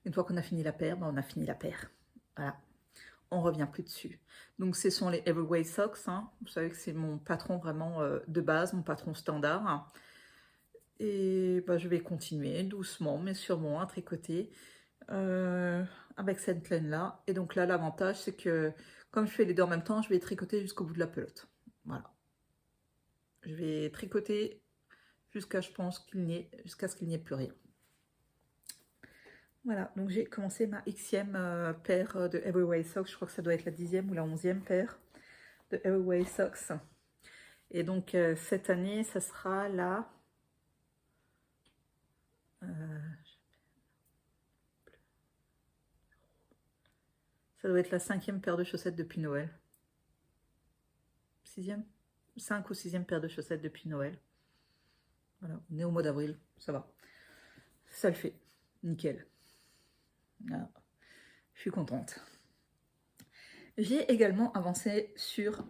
S1: une fois qu'on a fini la paire, ben on a fini la paire. Voilà. on revient plus dessus. Donc ce sont les Everway Socks, hein. Vous savez que c'est mon patron vraiment de base, mon patron standard. Et bah, je vais continuer doucement mais sûrement à tricoter avec cette laine là. Et donc là l'avantage c'est que comme je fais les deux en même temps, je vais tricoter jusqu'au bout de la pelote. Voilà. Je vais tricoter jusqu'à ce qu'il n'y ait plus rien. Voilà, donc j'ai commencé ma xème paire de Everway Socks. Je crois que ça doit être la 10e ou la 11e paire de Everway Socks. Et donc cette année, ça sera la... ça doit être la 5e paire de chaussettes depuis Noël. 6e 5 ou 6e paire de chaussettes depuis Noël. Voilà, on est au mois d'avril, ça va. Ça le fait, nickel. Voilà. Je suis contente. J'ai également avancé sur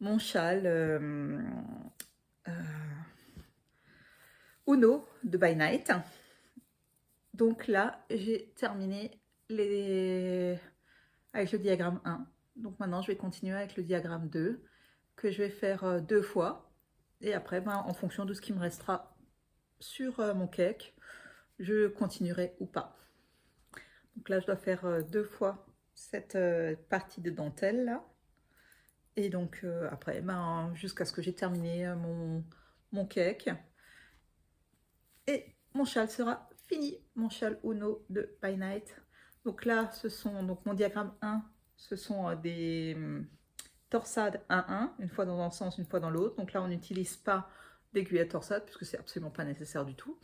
S1: mon châle Uno de By Night. Donc là, j'ai terminé avec le diagramme 1. Donc maintenant, je vais continuer avec le diagramme 2, que je vais faire 2 fois. Et après, ben, en fonction de ce qui me restera sur mon cake, je continuerai ou pas. Donc là, je dois faire 2 fois cette partie de dentelle là. Et donc après, ben, jusqu'à ce que j'ai terminé mon cake. Et mon châle sera fini, mon châle Uno de By Night. Donc là, ce sont donc mon diagramme 1, ce sont des torsades 1-1, une fois dans un sens, une fois dans l'autre. Donc là, on n'utilise pas d'aiguille à torsade, puisque c'est absolument pas nécessaire du tout.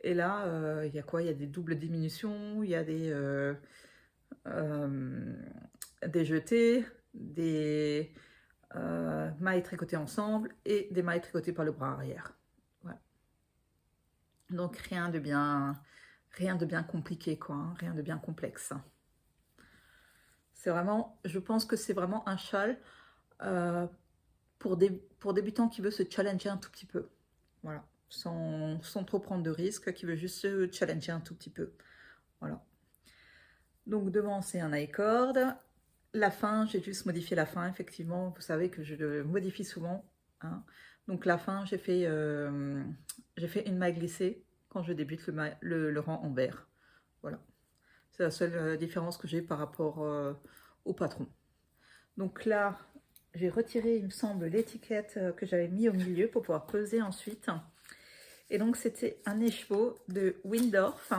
S1: Et là, il y a quoi? Il y a des doubles diminutions, il y a des jetés, des mailles tricotées ensemble et des mailles tricotées par le bras arrière. Voilà. Donc rien de bien compliqué, quoi, hein, rien de bien complexe. C'est vraiment, je pense que c'est vraiment un châle pour débutants qui veut se challenger un tout petit peu. Voilà, sans trop prendre de risques, qui veut juste se challenger un tout petit peu. Voilà. Donc devant, c'est un I-cord. La fin, j'ai juste modifié la fin, effectivement. Vous savez que je le modifie souvent, hein. Donc la fin, j'ai fait une maille glissée quand je débute le rang en vert. Voilà. C'est la seule différence que j'ai par rapport au patron. Donc là, j'ai retiré, il me semble, l'étiquette que j'avais mis au milieu pour pouvoir peser ensuite. Et donc, c'était un écheveau de Windorf.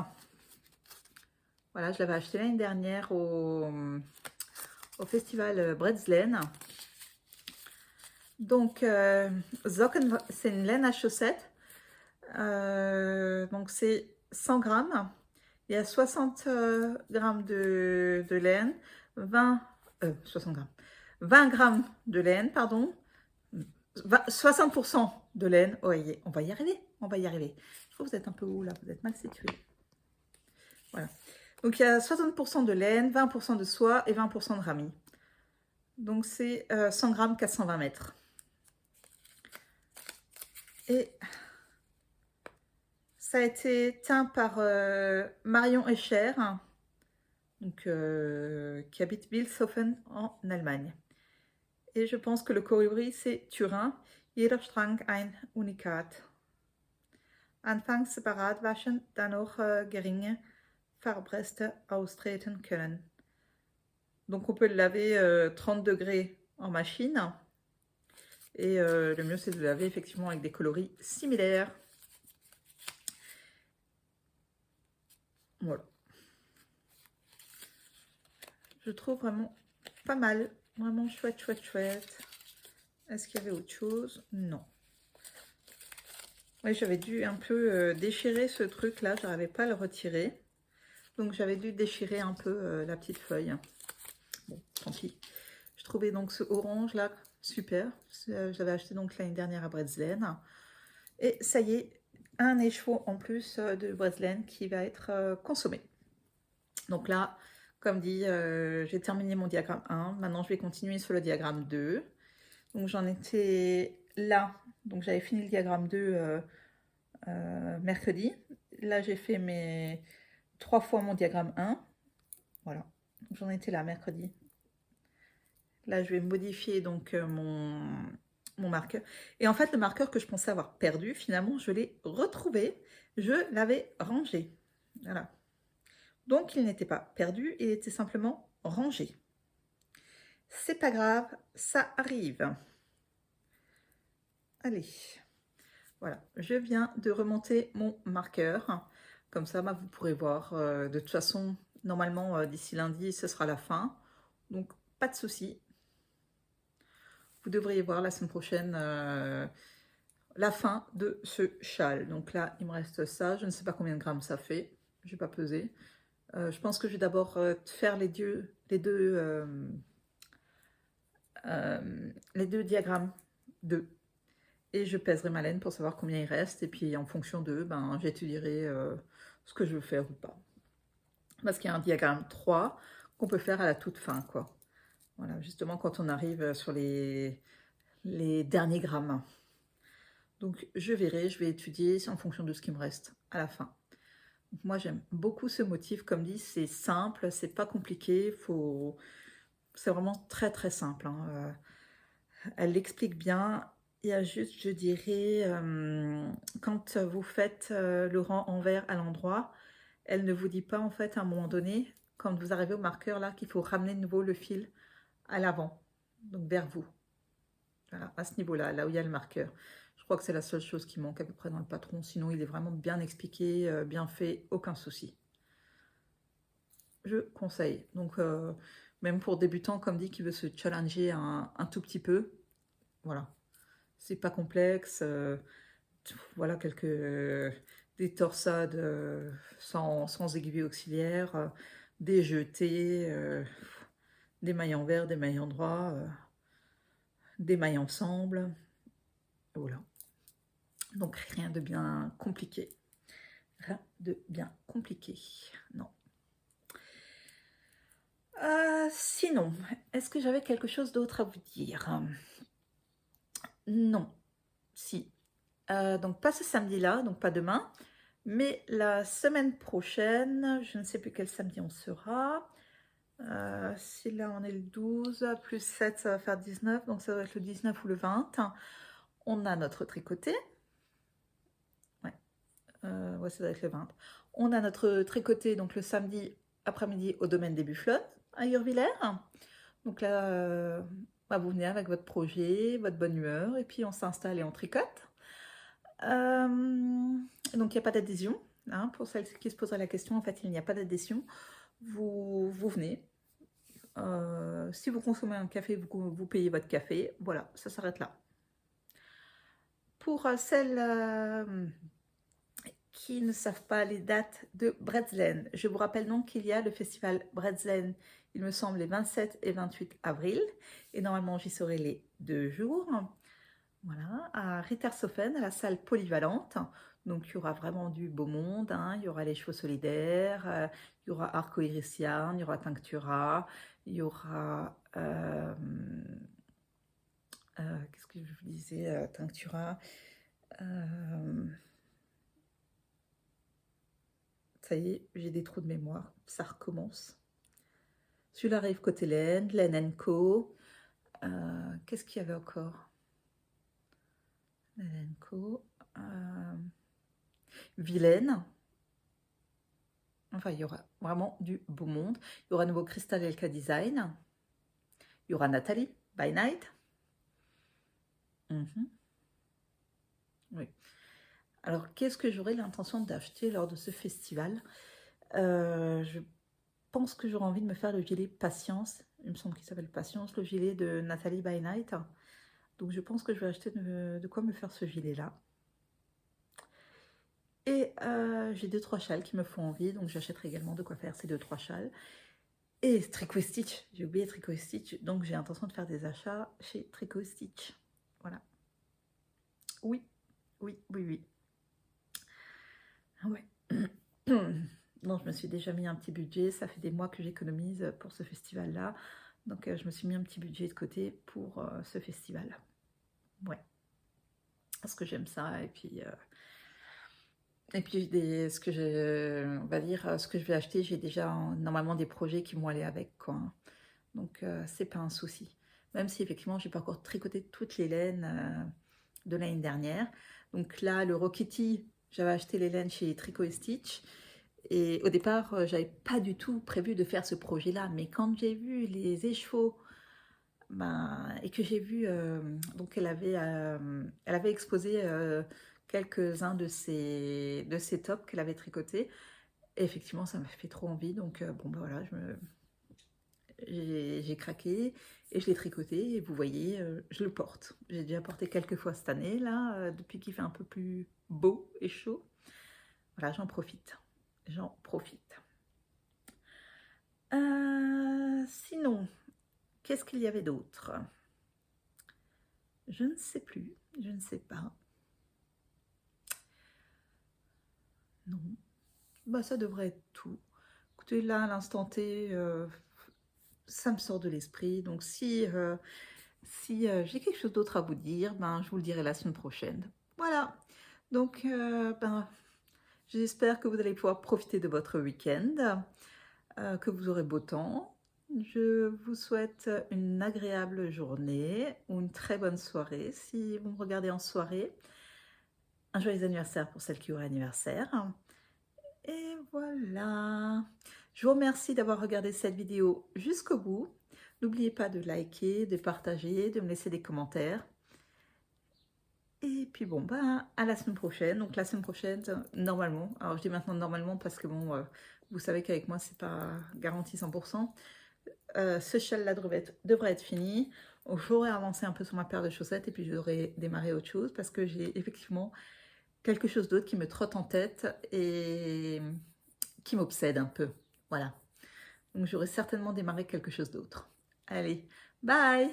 S1: Voilà, je l'avais acheté l'année dernière au festival Bretzlen. Donc, c'est une laine à chaussettes. Donc, c'est 100 grammes. Il y a 60 grammes de laine, 60 grammes. 20 grammes de laine, pardon. 60% de laine. Oh, on va y arriver, on va y arriver. Je trouve que vous êtes un peu haut là, vous êtes mal situé. Voilà. Donc, il y a 60% de laine, 20% de soie et 20% de ramie. Donc, c'est 100 grammes, 420 mètres. Et ça a été teint par Marion Escher, donc, qui habite Bilshofen en Allemagne. Et je pense que le coloris c'est Turin. Jeder Strang ein Unikat. Anfangs separat waschen, dann auch geringe Farbreste austreten können. Donc on peut le laver 30 degrés en machine. Et le mieux c'est de le laver effectivement avec des coloris similaires. Voilà. Je trouve vraiment pas mal. Vraiment chouette, chouette, chouette. Est-ce qu'il y avait autre chose? Non. Oui, j'avais dû un peu déchirer ce truc-là. Je n'arrivais pas à le retirer. Donc, j'avais dû déchirer un peu la petite feuille. Bon, tant pis. Je trouvais donc ce orange-là super. J'avais acheté donc l'année dernière à Bretzlen. Et ça y est, un écheveau en plus de Bretzlen qui va être consommé. Donc là, comme dit, j'ai terminé mon diagramme 1. Maintenant, je vais continuer sur le diagramme 2. Donc, j'en étais là. Donc, j'avais fini le diagramme 2 mercredi. Là, j'ai fait mes 3 fois mon diagramme 1. Voilà. J'en étais là mercredi. Là, je vais modifier donc mon marqueur. Et en fait, le marqueur que je pensais avoir perdu, finalement, je l'ai retrouvé. Je l'avais rangé. Voilà. Donc, il n'était pas perdu, il était simplement rangé. C'est pas grave, ça arrive. Allez, voilà. Je viens de remonter mon marqueur. Comme ça, bah, vous pourrez voir. De toute façon, normalement, d'ici lundi, ce sera la fin. Donc, pas de souci. Vous devriez voir la semaine prochaine la fin de ce châle. Donc là, il me reste ça. Je ne sais pas combien de grammes ça fait. Je n'ai pas pesé. Je pense que je vais d'abord faire les deux diagrammes d'eux. Et je pèserai ma laine pour savoir combien il reste. Et puis en fonction d'eux, ben, j'étudierai ce que je veux faire ou pas. Parce qu'il y a un diagramme 3 qu'on peut faire à la toute fin, quoi. Voilà, justement quand on arrive sur les derniers grammes. Donc je verrai, je vais étudier en fonction de ce qui me reste à la fin. Donc, moi j'aime beaucoup ce motif, comme dit, c'est simple, c'est pas compliqué, c'est vraiment très très simple. Hein. Elle l'explique bien. Il y a juste, je dirais, quand vous faites le rang envers à l'endroit, elle ne vous dit pas en fait à un moment donné, quand vous arrivez au marqueur là, qu'il faut ramener de nouveau le fil à l'avant, donc vers vous. Voilà, à ce niveau-là, là où il y a le marqueur. Je crois que c'est la seule chose qui manque à peu près dans le patron. Sinon, il est vraiment bien expliqué, bien fait, aucun souci. Je conseille. Donc, même pour débutants, comme dit, qui veut se challenger un tout petit peu, voilà. C'est pas complexe. Voilà, des torsades sans aiguille auxiliaire, des jetés, des mailles envers, des mailles endroits, des mailles ensemble. Voilà. Donc rien de bien compliqué. Rien de bien compliqué. Non. Sinon, est-ce que j'avais quelque chose d'autre à vous dire? Non. Si. Donc pas ce samedi-là, donc pas demain, mais la semaine prochaine, je ne sais plus quel samedi on sera. Si là on est le 12, plus 7, ça va faire 19, donc ça doit être le 19 ou le 20. On a notre tricoté. Ouais, ça doit être le 20. On a notre tricoté donc le samedi après-midi au domaine des Bufflottes à Urvillers. Donc là, bah, vous venez avec votre projet, votre bonne humeur, et puis on s'installe et on tricote. Donc il n'y a pas d'adhésion. Hein, pour celles qui se poseraient la question, en fait, il n'y a pas d'adhésion. Vous venez. Si vous consommez un café, vous payez votre café. Voilà, ça s'arrête là. Pour celles qui ne savent pas les dates de Bretzlen, je vous rappelle donc qu'il y a le festival Bretzlen, il me semble, les 27 et 28 avril. Et normalement, j'y serai les 2 jours. Voilà, à Rittershofen, à la salle polyvalente. Donc, il y aura vraiment du beau monde. Hein. Il y aura les chevaux solidaires, il y aura Arco Iris Yarn, il y aura Tinctura, il y aura... qu'est-ce que je vous disais? Tinctura. Ça y est, j'ai des trous de mémoire. Ça recommence. Celui-là arrive côté laine, Laine & Co. Qu'est-ce qu'il y avait encore? Laine & Co. Vilaine. Enfin, il y aura vraiment du beau monde. Il y aura nouveau Crystal Elka Design. Il y aura Nathalie by Night. Oui. Alors, qu'est-ce que j'aurais l'intention d'acheter lors de ce festival? Je pense que j'aurais envie de me faire le gilet Patience. Il me semble qu'il s'appelle Patience, le gilet de Nathalie by Night. Donc, je pense que je vais acheter de quoi me faire ce gilet-là. Et j'ai 2-3 châles qui me font envie, donc j'achèterai également de quoi faire ces 2-3 châles. Et Tricot Stitch, j'ai oublié Tricot Stitch, donc j'ai l'intention de faire des achats chez Tricot Stitch. Voilà. Oui, oui, oui, oui. Ouais. Non, je me suis déjà mis un petit budget, ça fait des mois que j'économise pour ce festival-là. Donc je me suis mis un petit budget de côté pour ce festival. Ouais. Parce que j'aime ça, et puis Et puis ce que on va dire, ce que je vais acheter, j'ai déjà normalement des projets qui vont aller avec, quoi, hein. Donc c'est pas un souci. Même si effectivement, j'ai pas encore tricoté toutes les laines de l'année dernière. Donc là, le Rokiti, j'avais acheté les laines chez Tricot et Stitch. Et au départ, j'avais pas du tout prévu de faire ce projet-là. Mais quand j'ai vu les écheveaux, ben, et que j'ai vu, donc elle avait exposé quelques-uns de ses tops qu'elle avait tricotés. Et effectivement, ça m'a fait trop envie. Donc bon, ben voilà, j'ai craqué et je l'ai tricoté. Et vous voyez, je le porte. J'ai déjà porté quelques fois cette année, là, depuis qu'il fait un peu plus beau et chaud. Voilà, j'en profite. J'en profite. Sinon, qu'est-ce qu'il y avait d'autre? Je ne sais plus, je ne sais pas. Non. Bah, ça devrait être tout. Écoutez, là, à l'instant T, ça me sort de l'esprit. Donc, si j'ai quelque chose d'autre à vous dire, ben, je vous le dirai la semaine prochaine. Voilà. Donc, ben, j'espère que vous allez pouvoir profiter de votre week-end, que vous aurez beau temps. Je vous souhaite une agréable journée ou une très bonne soirée si vous me regardez en soirée. Un joyeux anniversaire pour celle qui aura anniversaire. Et voilà. Je vous remercie d'avoir regardé cette vidéo jusqu'au bout. N'oubliez pas de liker, de partager, de me laisser des commentaires. Et puis bon, ben, à la semaine prochaine. Donc la semaine prochaine, normalement, alors je dis maintenant normalement parce que bon, vous savez qu'avec moi, c'est pas garanti 100%. Ce châle-là devrait être fini. J'aurais avancé un peu sur ma paire de chaussettes et puis j'aurais démarré autre chose parce que j'ai effectivement quelque chose d'autre qui me trotte en tête et qui m'obsède un peu. Voilà. Donc j'aurais certainement démarré quelque chose d'autre. Allez, bye!